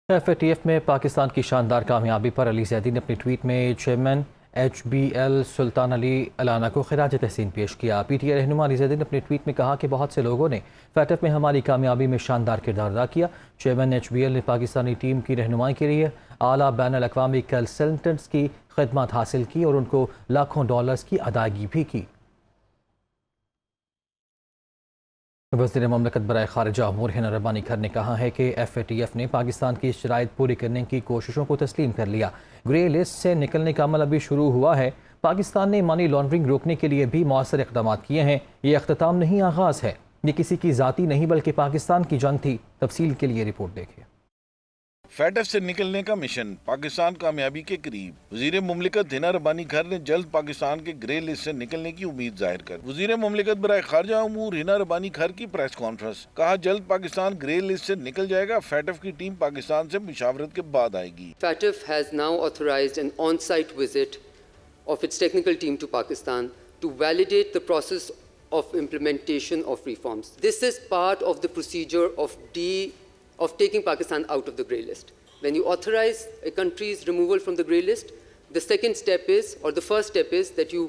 FATF میں پاکستان کی شاندار کامیابی پر علی زیدی نے اپنی ٹویٹ میں چیئرمین HBL سلطان علی علانہ کو خراج تحسین پیش کیا۔ PTI رہنما علی زیدی نے اپنے ٹویٹ میں کہا کہ بہت سے لوگوں نے FATF میں ہماری کامیابی میں شاندار کردار ادا کیا۔ چیئرمین HBL نے پاکستانی ٹیم کی رہنمائی کے لیے اعلیٰ بین الاقوامی کنسلٹنٹس کی خدمات حاصل کی اور ان کو لاکھوں ڈالرز کی ادائیگی بھی کی۔ وزیر مملکت برائے خارجہ امور ہنا ربانی کھر نے کہا ہے کہ FATF نے پاکستان کی شرائط پوری کرنے کی کوششوں کو تسلیم کر لیا۔ گرے لسٹ سے نکلنے کا عمل ابھی شروع ہوا ہے۔ پاکستان نے منی لانڈرنگ روکنے کے لیے بھی مؤثر اقدامات کیے ہیں۔ یہ اختتام نہیں، آغاز ہے۔ یہ کسی کی ذاتی نہیں بلکہ پاکستان کی جنگ تھی۔ تفصیل کے لیے رپورٹ دیکھیں۔ FATF سے نکلنے کا مشن پاکستان کامیابی کے قریب۔ وزیر مملکت ہنا ربانی کھر نے جلد پاکستان کے گرے لسٹ سے نکلنے کی امید ظاہر کر وزیر مملکت برائے خارجہ امور ہنا ربانی کھر کی پریس کانفرنس کہا جلد پاکستان گرے لسٹ سے نکل جائے گا۔ FATF کی ٹیم پاکستان سے مشاورت کے بعد آئے گی۔ FATF has now authorized an on-site visit of its technical team to Pakistan to validate the process of implementation of reforms. This is part of the procedure of taking Pakistan out of the grey list. When you authorize a country's removal from the grey list, the second step is, or the first step is, that you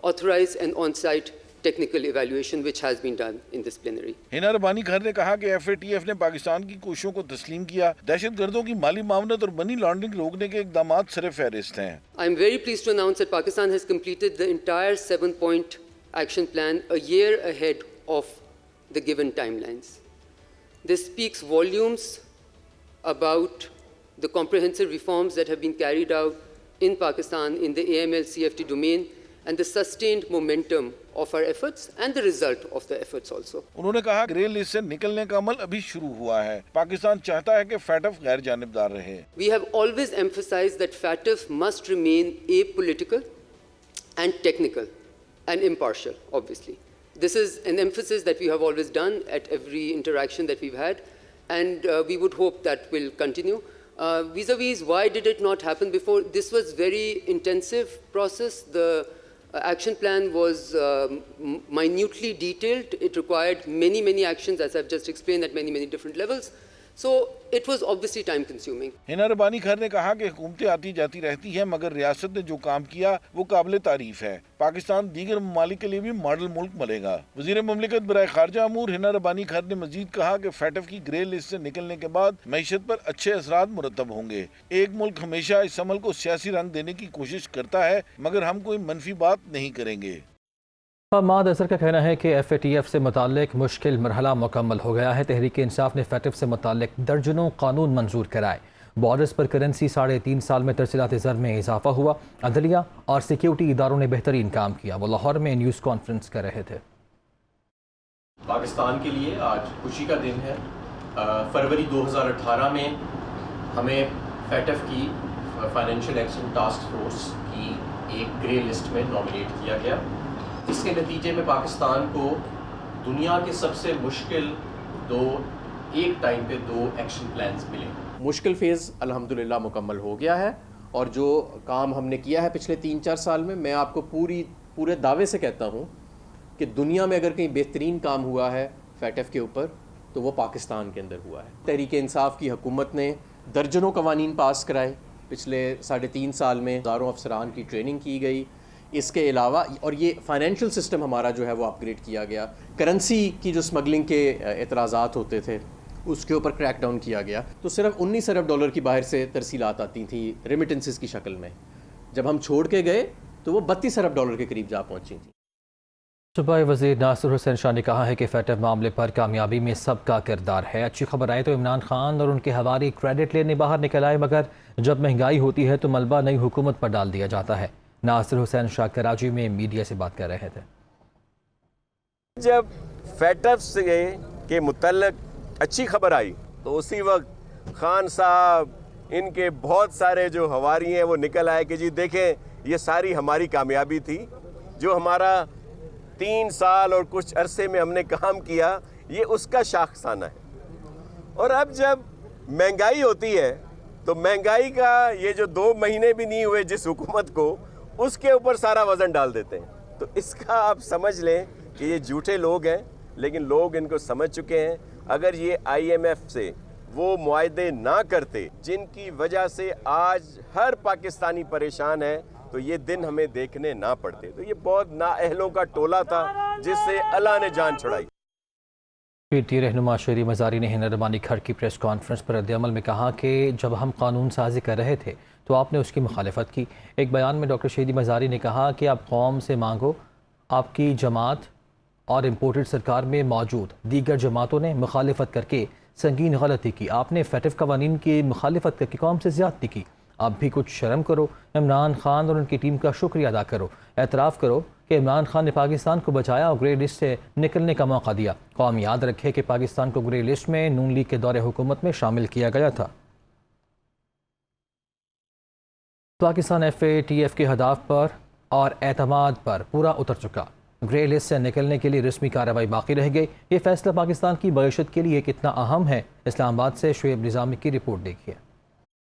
authorize an on-site technical evaluation, which has been done in this plenary. ہنا ربانی کھر نے کہا کہ FATF نے پاکستان کی کوششوں کو تسلیم کیا۔ دہشت گردوں کی مالی معاونت اور منی لانڈرنگ روکنے کے اقدامات سر فہرست ہیں۔ I am very pleased to announce that Pakistan has completed the entire 7-point action plan a year ahead of the given timelines. This speaks volumes about the comprehensive reforms that have been carried out in Pakistan in the AML-CFT domain and the sustained momentum of our efforts and the result of the efforts also. انہوں نے کہا grey list سے نکلنے کا عمل ابھی شروع ہوا ہے۔ پاکستان چاہتا ہے کہ FATF غیر جانبدار رہے۔ We have always emphasized that FATF must remain apolitical and technical and impartial, obviously. This is an emphasis that we have always done at every interaction that we've had, and we would hope that will continue. Vis-a-vis, why did it not happen before? This was very intensive process. The action plan was minutely detailed. It required many actions, as I've just explained, at many different levels. So it was obviously time consuming. ہنا ربانی کھر نے کہا کہ حکومتیں آتی جاتی رہتی ہیں مگر ریاست نے جو کام کیا وہ قابل تعریف ہے۔ پاکستان دیگر ممالک کے لیے بھی ماڈل ملک بنے گا۔ وزیر مملکت برائے خارجہ امور ہنا ربانی کھر نے مزید کہا کہ FATF کی گرے لسٹ سے نکلنے کے بعد معیشت پر اچھے اثرات مرتب ہوں گے۔ ایک ملک ہمیشہ اس عمل کو سیاسی رنگ دینے کی کوشش کرتا ہے مگر ہم کوئی منفی بات نہیں کریں گے۔ حماد اظہر کا کہنا ہے کہ FATF سے متعلق مشکل مرحلہ مکمل ہو گیا ہے۔ تحریک انصاف نے FATF سے متعلق درجنوں قانون منظور کرائے۔ بارڈرز پر کرنسی 3.5 سال میں ترسیلات زر میں اضافہ ہوا۔ عدلیہ اور سیکیورٹی اداروں نے بہترین کام کیا۔ وہ لاہور میں نیوز کانفرنس کر رہے تھے۔ پاکستان کے لیے آج خوشی کا دن ہے۔ فروری 2018 میں ہمیں FATF کی فائنینشیل ایکشن ٹاسک فورس کی ایک گرے لسٹ میں نامینیٹ کیا گیا، جس کے نتیجے میں پاکستان کو دنیا کے سب سے مشکل ایک ٹائم پہ 2 ایکشن پلانز ملے۔ مشکل فیز الحمدللہ مکمل ہو گیا ہے، اور جو کام ہم نے کیا ہے پچھلے 3-4 سال میں آپ کو پورے دعوے سے کہتا ہوں کہ دنیا میں اگر کہیں بہترین کام ہوا ہے FATF کے اوپر تو وہ پاکستان کے اندر ہوا ہے۔ تحریک انصاف کی حکومت نے درجنوں قوانین پاس کرائے۔ پچھلے 3.5 سال میں ہزاروں افسران کی ٹریننگ کی گئی۔ اس کے علاوہ اور یہ فائنینشیل سسٹم ہمارا جو ہے وہ اپ گریڈ کیا گیا۔ کرنسی کی جو اسمگلنگ کے اعتراضات ہوتے تھے اس کے اوپر کریک ڈاؤن کیا گیا۔ تو صرف 19 ارب ڈالر کی باہر سے ترسیلات آتی تھیں ریمیٹنسز کی شکل میں۔ جب ہم چھوڑ کے گئے تو وہ 32 ارب ڈالر کے قریب جا پہنچی تھیں۔ صوبائی وزیر ناصر حسین شاہ نے کہا ہے کہ FATF معاملے پر کامیابی میں سب کا کردار ہے۔ اچھی خبر آئے تو عمران خان اور ان کے حواری کریڈٹ لینے باہر نکل آئے، مگر جب مہنگائی ہوتی ہے تو ملبہ نئی حکومت پر ڈال دیا جاتا ہے۔ ناصر حسین شاہ کراچی میں میڈیا سے بات کر رہے تھے۔ جب FATF سے کے متعلق اچھی خبر آئی تو اسی وقت خان صاحب ان کے بہت سارے جو حواری ہیں وہ نکل آئے کہ جی دیکھیں یہ ساری ہماری کامیابی تھی، جو ہمارا 3 سال اور کچھ عرصے میں ہم نے کام کیا یہ اس کا شاخسانہ ہے۔ اور اب جب مہنگائی ہوتی ہے تو مہنگائی کا یہ جو 2 مہینے بھی نہیں ہوئے جس حکومت کو، اس کے اوپر سارا وزن ڈال دیتے ہیں۔ تو اس کا آپ سمجھ لیں کہ یہ جھوٹے لوگ ہیں، لیکن لوگ ان کو سمجھ چکے ہیں۔ اگر یہ IMF سے وہ معاہدے نہ کرتے جن کی وجہ سے آج ہر پاکستانی پریشان ہے تو یہ دن ہمیں دیکھنے نہ پڑتے. تو یہ بہت نااہلوں کا ٹولہ تھا جس سے اللہ نے جان چھڑائی. پی ٹی آئی رہنما شہری مزاری نے ہنا ربانی کھڑ کی پریس کانفرنس پر رد عمل میں کہا کہ جب ہم قانون سازی کر رہے تھے تو آپ نے اس کی مخالفت کی. ایک بیان میں ڈاکٹر شہری مزاری نے کہا کہ آپ قوم سے مانگو. آپ کی جماعت اور امپورٹڈ سرکار میں موجود دیگر جماعتوں نے مخالفت کر کے سنگین غلطی کی. آپ نے فیٹف قوانین کی مخالفت کر کے قوم سے زیادتی کی. آپ بھی کچھ شرم کرو. عمران خان اور ان کی ٹیم کا شکریہ ادا کرو. اعتراف کرو کہ عمران خان نے پاکستان کو بچایا اور گرے لسٹ سے نکلنے کا موقع دیا. قوم یاد رکھے کہ پاکستان کو گرے لسٹ میں نون لیگ کے دور حکومت میں شامل کیا گیا تھا. Pakistan F A T F کے اہداف پر اور اعتماد پر پورا اتر چکا. گرے لسٹ سے نکلنے کے لیے رسمی کارروائی باقی رہ گئی. یہ فیصلہ پاکستان کی معیشت کے لیے کتنا اہم ہے. اسلام آباد سے شعیب نظامی کی رپورٹ دیکھیے.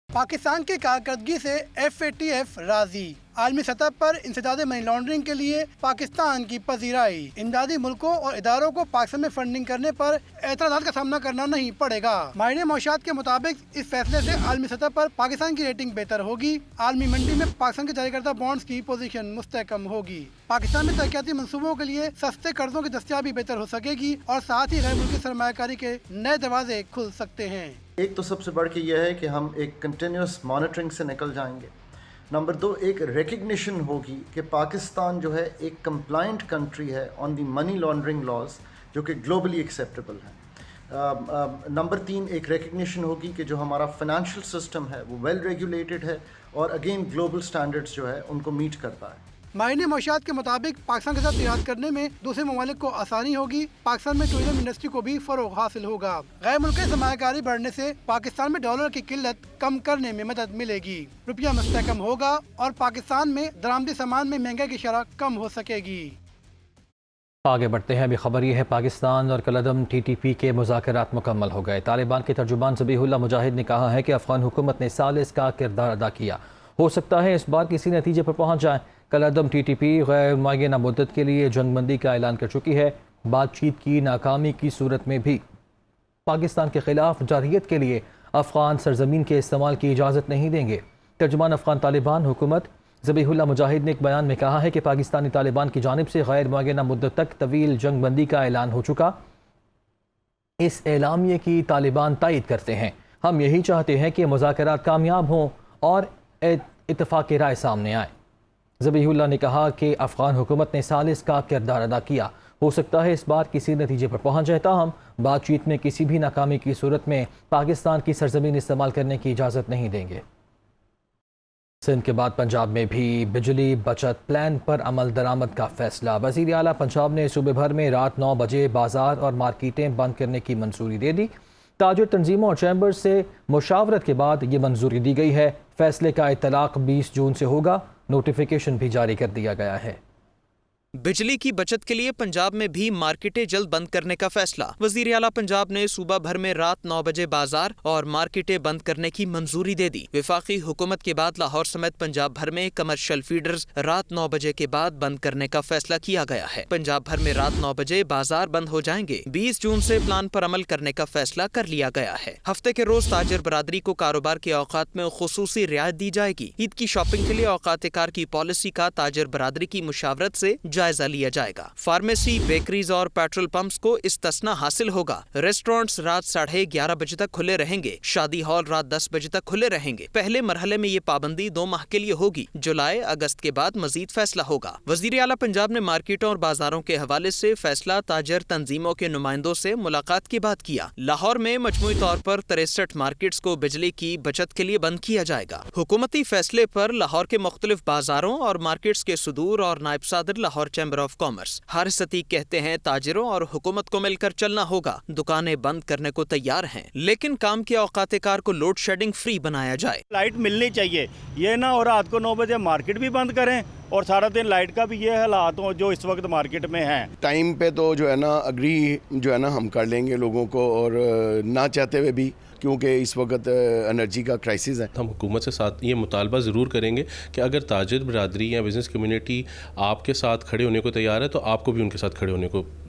پاکستان کی کارکردگی سے ایف اے ٹی ایف راضی. عالمی سطح پر انسداد منی لانڈرنگ کے لیے پاکستان کی پذیرائی. امدادی ملکوں اور اداروں کو پاکستان میں فنڈنگ کرنے پر اعتراضات کا سامنا کرنا نہیں پڑے گا. ماہرین معاشیات کے مطابق اس فیصلے سے عالمی سطح پر پاکستان کی ریٹنگ بہتر ہوگی. عالمی منڈی میں پاکستان کے جاری کردہ بانڈز کی پوزیشن مستحکم ہوگی. پاکستان میں ترقیاتی منصوبوں کے لیے سستے قرضوں کی دستیابی بہتر ہو سکے گی اور ساتھ ہی غیر ملکی سرمایہ کاری کے نئے دروازے کھل سکتے ہیں. ایک تو سب سے بڑھ کے یہ ہے کہ ہم ایک کنٹینیوس مانیٹرنگ سے نکل جائیں گے. نمبر 2 ایک ریکگنیشن ہوگی کہ پاکستان جو ہے ایک کمپلائنٹ کنٹری ہے آن دی منی لانڈرنگ لاز جو کہ گلوبلی ایکسیپٹیبل ہیں. نمبر 3 ایک ریکگنیشن ہوگی کہ جو ہمارا فائنینشیل سسٹم ہے وہ ویل ریگولیٹڈ ہے اور اگین گلوبل سٹینڈرڈز جو ہے ان کو میٹ کرتا ہے. ماہرین معاشیات کے مطابق پاکستان کے ساتھ تجارت کرنے میں دوسرے ممالک کو آسانی ہوگی. پاکستان میں ٹورزم انڈسٹری کو بھی فروغ حاصل ہوگا. غیر ملکی سرمایہ کاری بڑھنے سے پاکستان میں ڈالر کی قلت کم کرنے میں مدد ملے گی. روپیہ مستحکم ہوگا اور پاکستان میں درآمدی سامان میں مہنگائی کی شرح کم ہو سکے گی. آگے بڑھتے ہیں. ابھی خبر یہ ہے پاکستان اور کالعدم ٹی ٹی پی کے مذاکرات مکمل ہو گئے. طالبان کے ترجمان ذبیح اللہ مجاہد نے کہا ہے کہ افغان حکومت نے ثالث کا کردار ادا کیا. ہو سکتا ہے اس بار کسی نتیجے پر پہنچ جائیں. کالعدم ٹی ٹی پی غیر معینہ مدت کے لیے جنگ بندی کا اعلان کر چکی ہے. بات چیت کی ناکامی کی صورت میں بھی پاکستان کے خلاف جارحیت کے لیے افغان سرزمین کے استعمال کی اجازت نہیں دیں گے. ترجمان افغان طالبان حکومت ذبیح اللہ مجاہد نے ایک بیان میں کہا ہے کہ پاکستانی طالبان کی جانب سے غیر معینہ مدت تک طویل جنگ بندی کا اعلان ہو چکا. اس اعلامیے کی طالبان تائید کرتے ہیں. ہم یہی چاہتے ہیں کہ مذاکرات کامیاب ہوں اور اتفاق رائے سامنے آئے. ذبیح اللہ نے کہا کہ افغان حکومت نے ثالث کا کردار ادا کیا. ہو سکتا ہے اس بار کسی نتیجے پر پہنچ جائے. تاہم بات چیت میں کسی بھی ناکامی کی صورت میں پاکستان کی سرزمین استعمال کرنے کی اجازت نہیں دیں گے. سندھ کے بعد پنجاب میں بھی بجلی بچت پلان پر عمل درآمد کا فیصلہ. وزیر اعلیٰ پنجاب نے صوبے بھر میں رات 9 بجے بازار اور مارکیٹیں بند کرنے کی منظوری دے دی. تاجر تنظیموں اور چیمبر سے مشاورت کے بعد یہ منظوری دی گئی ہے. فیصلے کا اطلاق 20 جون سے ہوگا. نوٹیفیکیشن بھی جاری کر دیا گیا ہے. بجلی کی بچت کے لیے پنجاب میں بھی مارکیٹیں جلد بند کرنے کا فیصلہ. وزیر اعلیٰ پنجاب نے صوبہ بھر میں رات 9 بجے بازار اور مارکیٹیں بند کرنے کی منظوری دے دی. وفاقی حکومت کے بعد لاہور سمیت پنجاب بھر میں کمرشل فیڈرز رات 9 بجے کے بعد بند کرنے کا فیصلہ کیا گیا ہے. پنجاب بھر میں رات 9 بجے بازار بند ہو جائیں گے. 20 جون سے پلان پر عمل کرنے کا فیصلہ کر لیا گیا ہے. ہفتے کے روز تاجر برادری کو کاروبار کے اوقات میں خصوصی رعایت دی جائے گی. عید کی شاپنگ کے لیے اوقات کار کی پالیسی کا تاجر برادری کی مشاورت سے جائزہ لیا جائے گا. فارمیسی، بیکریز اور پیٹرول پمپس کو استثنا حاصل ہوگا. ریسٹورینٹس رات 11:30 بجے تک کھلے رہیں گے. شادی ہال رات 10 بجے تک کھلے رہیں گے. پہلے مرحلے میں یہ پابندی 2 ماہ کے لیے ہوگی. جولائی اگست کے بعد مزید فیصلہ ہوگا. وزیر اعلیٰ پنجاب نے مارکیٹوں اور بازاروں کے حوالے سے فیصلہ تاجر تنظیموں کے نمائندوں سے ملاقات کے بعد کیا. لاہور میں مجموعی طور پر 63 مارکیٹس کو بجلی کی بچت کے لیے بند کیا جائے گا. حکومتی فیصلے پر لاہور کے مختلف بازاروں اور مارکیٹس کے صدور اور نائب صدر Lahore chamber of commerce Haris Atiq کہتے ہیں تاجروں اور حکومت کو مل کر چلنا ہوگا. دکانیں بند کرنے کو تیار ہیں لیکن کام کے اوقات کار کو لوڈ شیڈنگ فری بنایا جائے. لائٹ ملنی چاہیے. یہ نہ اور رات کو 9 بجے مارکیٹ بھی بند کریں اور سارا دن لائٹ کا بھی یہ حالات ہوں جو اس وقت مارکیٹ میں ہیں. ٹائم پہ تو جو ہے نا اگری جو ہے نا ہم کر لیں گے لوگوں کو اور نہ چاہتے ہوئے بھی کیونکہ اس وقت انرجی کا کرائسس ہے. ہم حکومت سے ساتھ یہ مطالبہ ضرور کریں گے کہ اگر تاجر برادری یا بزنس کمیونٹی آپ کے ساتھ کھڑے ہونے کو تیار ہے تو آپ کو بھی ان کے ساتھ کھڑے ہونے کو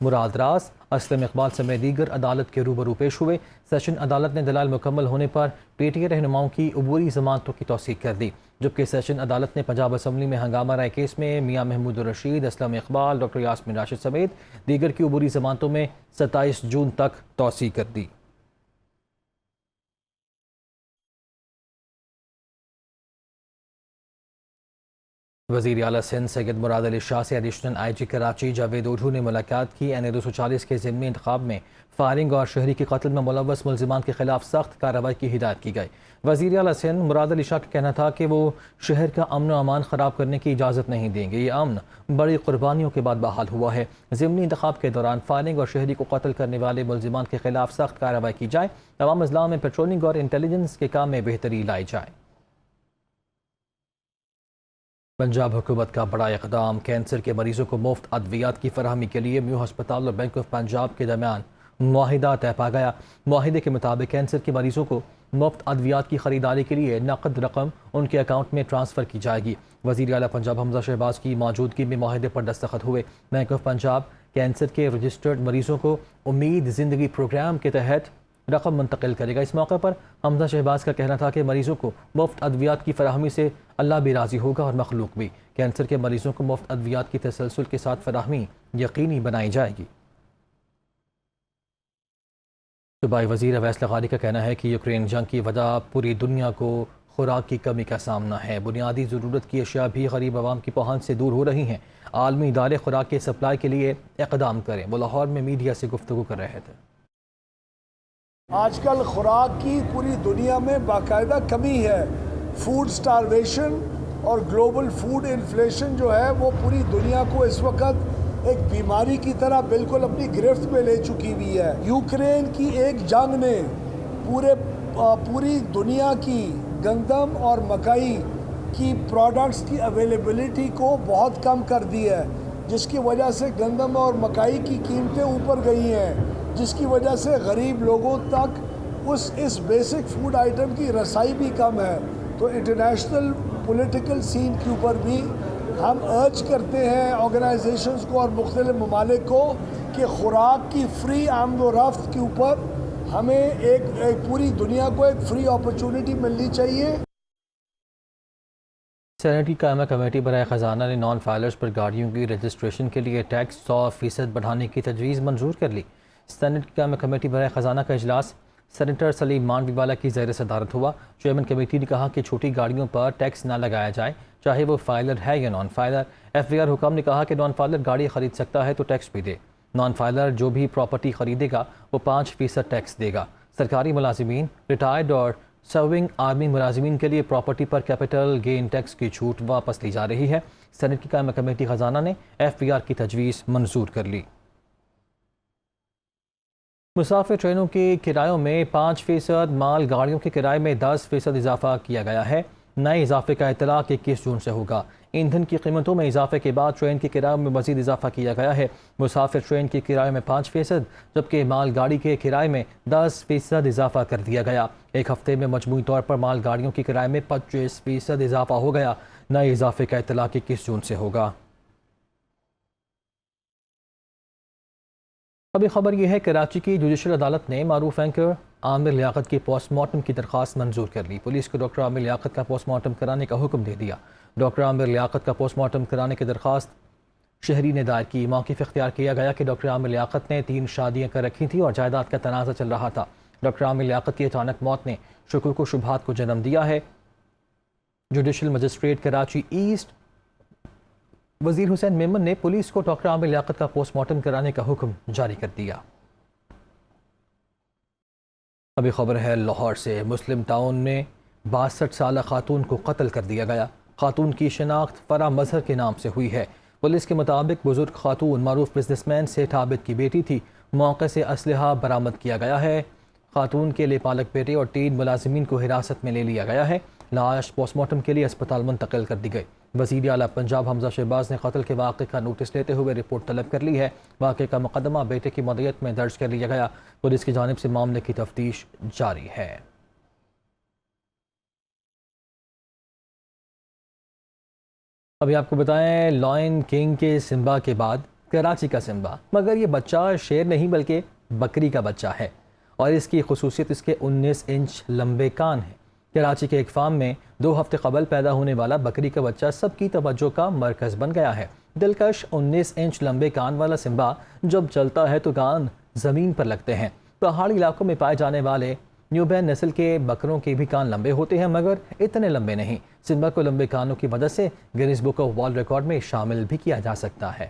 مراد راز، اسلم اقبال سمیت دیگر عدالت کے روبرو پیش ہوئے۔ سیشن عدالت نے دلائل مکمل ہونے پر پی ٹی آئی رہنماؤں کی عبوری ضمانتوں کی توثیق کر دی، جبکہ سیشن عدالت نے پنجاب اسمبلی میں ہنگامہ رائے کیس میں میاں محمود الرشید، اسلم اقبال، ڈاکٹر یاسمین راشد سمیت دیگر کی عبوری ضمانتوں میں 27 جون تک توسیع کر دی۔ وزیر اعلیٰ سندھ سید مراد علی شاہ سے ایڈیشنل آئی جی کراچی جاوید اوجھو نے ملاقات کی۔ این اے 240 کے ضمنی انتخاب میں فائرنگ اور شہری کے قتل میں ملوث ملزمان کے خلاف سخت کارروائی کی ہدایت کی گئی۔ وزیر اعلیٰ سندھ مراد علی شاہ کا کہنا تھا کہ وہ شہر کا امن و امان خراب کرنے کی اجازت نہیں دیں گے۔ یہ امن بڑی قربانیوں کے بعد بحال ہوا ہے۔ ضمنی انتخاب کے دوران فائرنگ اور شہری کو قتل کرنے والے ملزمان کے خلاف سخت کارروائی کی جائے۔ تمام اضلاع میں پیٹرولنگ اور انٹیلیجنس کے کام میں بہتری لائی جائے۔ پنجاب حکومت کا بڑا اقدام، کینسر کے مریضوں کو مفت ادویات کی فراہمی کے لیے میو ہسپتال اور بینک آف پنجاب کے درمیان معاہدہ طے پا گیا۔ معاہدے کے مطابق کینسر کے مریضوں کو مفت ادویات کی خریداری کے لیے نقد رقم ان کے اکاؤنٹ میں ٹرانسفر کی جائے گی۔ وزیر اعلیٰ پنجاب حمزہ شہباز کی موجودگی میں معاہدے پر دستخط ہوئے۔ بینک آف پنجاب کینسر کے رجسٹرڈ مریضوں کو امید زندگی پروگرام کے تحت رقم منتقل کرے گا۔ اس موقع پر حمزہ شہباز کا کہنا تھا کہ مریضوں کو مفت ادویات کی فراہمی سے اللہ بھی راضی ہوگا اور مخلوق بھی۔ کینسر کے مریضوں کو مفت ادویات کی تسلسل کے ساتھ فراہمی یقینی بنائی جائے گی۔ صوبائی وزیر اویس لغاری کا کہنا ہے کہ یوکرین جنگ کی وجہ پوری دنیا کو خوراک کی کمی کا سامنا ہے۔ بنیادی ضرورت کی اشیاء بھی غریب عوام کی پہنچ سے دور ہو رہی ہیں۔ عالمی ادارے خوراک کے سپلائی کے لیے اقدام کریں۔ وہ لاہور میں میڈیا سے گفتگو کر رہے تھے۔ آج کل خوراک کی پوری دنیا میں باقاعدہ کمی ہے۔ فوڈ سٹارویشن اور گلوبل فوڈ انفلیشن جو ہے وہ پوری دنیا کو اس وقت ایک بیماری کی طرح بالکل اپنی گرفت میں لے چکی ہوئی ہے۔ یوکرین کی ایک جنگ نے پوری دنیا کی گندم اور مکئی کی پروڈکٹس کی اویلیبلٹی کو بہت کم کر دی ہے، جس کی وجہ سے گندم اور مکئی کی قیمتیں اوپر گئی ہیں، جس کی وجہ سے غریب لوگوں تک اس بیسک فوڈ آئٹم کی رسائی بھی کم ہے۔ تو انٹرنیشنل پولیٹیکل سین کے اوپر بھی ہم ارج کرتے ہیں آرگنائزیشنز کو اور مختلف ممالک کو کہ خوراک کی فری آمد و رفت کے اوپر ہمیں ایک پوری دنیا کو ایک فری اپرچونٹی ملنی چاہیے۔ سینیٹ کی قائمہ کمیٹی برائے خزانہ نے نان فائلرز پر گاڑیوں کی رجسٹریشن کے لیے ٹیکس 100% بڑھانے کی تجویز منظور کر لی۔ سینیٹ کی قائمہ کمیٹی برائے خزانہ کا اجلاس سینیٹر سلیم مانڈوی والا کی زیر صدارت ہوا۔ چیئرمین کمیٹی نے کہا کہ چھوٹی گاڑیوں پر ٹیکس نہ لگایا جائے، چاہے وہ فائلر ہے یا non filer. F B R حکام نے کہا کہ نان فائلر گاڑی خرید سکتا ہے تو ٹیکس بھی دے۔ نان فائلر جو بھی پراپرٹی خریدے گا وہ 5% ٹیکس دے گا۔ سرکاری ملازمین، ریٹائرڈ اور سرونگ آرمی ملازمین کے لیے پراپرٹی پر کیپٹل گین ٹیکس کی چھوٹ واپس لی جا رہی ہے۔ سینیٹ کی قائمہ کمیٹی خزانہ نے ایف بی آر کی تجویز منظور کر لی۔ مسافر ٹرینوں کے کرایوں میں 5%، مال گاڑیوں کے کرائے میں 10% اضافہ کیا گیا ہے۔ نئے اضافے کا اطلاق 21 جون سے ہوگا۔ ایندھن کی قیمتوں میں اضافے کے بعد ٹرین کے کرایوں میں مزید اضافہ کیا گیا ہے۔ مسافر ٹرین کے کرائے میں 5%، جبکہ مال گاڑی کے کرائے میں 10% اضافہ کر دیا گیا۔ ایک ہفتے میں مجموعی طور پر مال گاڑیوں کے کرائے میں 25% اضافہ ہو گیا۔ نئے اضافے کا اطلاق 21 جون سے ہوگا۔ ابھی خبر یہ ہے کہ کراچی کی جوڈیشل عدالت نے معروف اینکر عامر لیاقت کی پوسٹ مارٹم کی درخواست منظور کر لی۔ پولیس کو ڈاکٹر عامر لیاقت کا پوسٹ مارٹم کرانے کا حکم دے دیا۔ ڈاکٹر عامر لیاقت کا پوسٹ مارٹم کرانے کی درخواست شہری نے دائر کی۔ موقف اختیار کیا گیا کہ ڈاکٹر عامر لیاقت نے 3 شادیاں کر رکھی تھیں اور جائیداد کا تنازع چل رہا تھا۔ ڈاکٹر عامر لیاقت کی اچانک موت نے شکوک و شبہات کو جنم دیا ہے۔ جوڈیشل مجسٹریٹ کراچی ایسٹ وزیر حسین میمن نے پولیس کو ڈاکٹر عامر لیاقت کا پوسٹ مارٹم کرانے کا حکم جاری کر دیا۔ ابھی خبر ہے لاہور سے۔ مسلم ٹاؤن میں 62 سالہ خاتون کو قتل کر دیا گیا۔ خاتون کی شناخت فرا مظہر کے نام سے ہوئی ہے۔ پولیس کے مطابق بزرگ خاتون معروف بزنس مین سیٹھ عابد کی بیٹی تھی۔ موقع سے اسلحہ برآمد کیا گیا ہے۔ خاتون کے لیے پالک بیٹے اور 3 ملازمین کو حراست میں لے لیا گیا ہے۔ لاش پوسٹ مارٹم کے لیے اسپتال منتقل کر دی گئی۔ وزیر اعلیٰ پنجاب حمزہ شہباز نے قتل کے واقعے کا نوٹس لیتے ہوئے رپورٹ طلب کر لی ہے۔ واقعے کا مقدمہ بیٹے کی مدعیت میں درج کر لیا گیا۔ پولیس کی جانب سے معاملے کی تفتیش جاری ہے۔ ابھی آپ کو بتائیں، لائن کنگ کے سمبا کے بعد کراچی کا سمبا، مگر یہ بچہ شیر نہیں بلکہ بکری کا بچہ ہے، اور اس کی خصوصیت اس کے 19 انچ لمبے کان ہیں۔ کراچی کے ایک فارم میں 2 ہفتے قبل پیدا ہونے والا بکری کا بچہ سب کی توجہ کا مرکز بن گیا ہے۔ دلکش 19 انچ لمبے کان والا سمبا جب چلتا ہے تو کان زمین پر لگتے ہیں۔ پہاڑی علاقوں میں پائے جانے والے نیوبین نسل کے بکروں کے بھی کان لمبے ہوتے ہیں، مگر اتنے لمبے نہیں۔ سمبا کو لمبے کانوں کی وجہ سے Guinness book of world record میں شامل بھی کیا جا سکتا ہے۔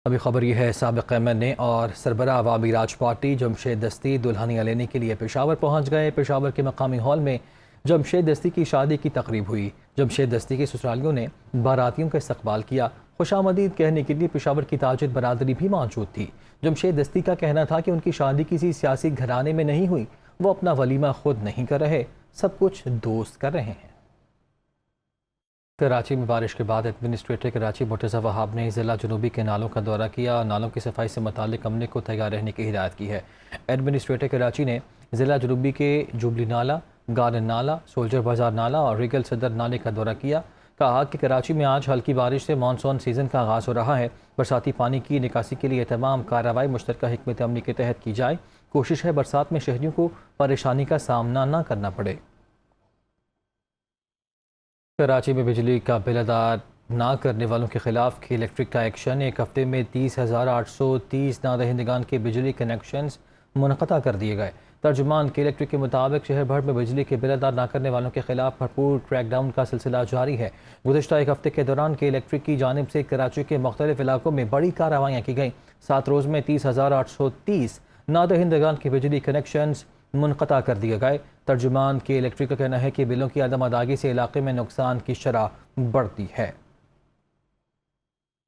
ابھی خبر یہ ہے، سابق ایم این اے اور سربراہ عوامی راج پارٹی جمشید دستی دلہنیاں لینے کے لیے پشاور پہنچ گئے۔ پشاور کے مقامی ہال میں جمشید دستی کی شادی کی تقریب ہوئی۔ جمشید دستی کے سسرالیوں نے باراتیوں کا استقبال کیا۔ خوش آمدید کہنے کے لیے پشاور کی تاجر برادری بھی موجود تھی۔ جمشید دستی کا کہنا تھا کہ ان کی شادی کسی سیاسی گھرانے میں نہیں ہوئی، وہ اپنا ولیمہ خود نہیں کر رہے، سب کچھ دوست کر رہے ہیں۔ کراچی میں بارش کے بعد ایڈمنسٹریٹر کراچی مرتضی وہاب نے ضلع جنوبی کے نالوں کا دورہ کیا۔ نالوں کی صفائی سے متعلق عملے کو تیار رہنے کی ہدایت کی ہے۔ ایڈمنسٹریٹر کراچی نے ضلع جنوبی کے جوبلی نالہ، گارڈن نالہ، سولجر بازار نالہ اور ریگل صدر نالے کا دورہ کیا۔ کہا کہ کراچی میں آج ہلکی بارش سے مانسون سیزن کا آغاز ہو رہا ہے۔ برساتی پانی کی نکاسی کے لیے تمام کارروائی مشترکہ حکمت عملی کے تحت کی جائے۔ کوشش ہے برسات میں شہریوں کو پریشانی کا سامنا نہ کرنا پڑے۔ کراچی میں بجلی کا بل ادا نہ کرنے والوں کے خلاف کی الیکٹرک کا ایکشن۔ ایک ہفتے میں 30,830 نادہندگان کے بجلی کنیکشنز منقطع کر دیے گئے۔ ترجمان کے الیکٹرک کے مطابق شہر بھر میں بجلی کے بل ادا نہ کرنے والوں کے خلاف بھرپور کریک ڈاؤن کا سلسلہ جاری ہے۔ گزشتہ ایک ہفتے کے دوران کے الیکٹرک کی جانب سے کراچی کے مختلف علاقوں میں بڑی کارروائیاں کی گئیں۔ 7 روز میں 30,830 نادہندگان کے بجلی کنیکشنز منقطع کر دیے گئے۔ ترجمان کے الیکٹرک کا کہنا ہے کہ بلوں کی عدم ادائیگی سے علاقے میں نقصان کی شرح بڑھتی ہے۔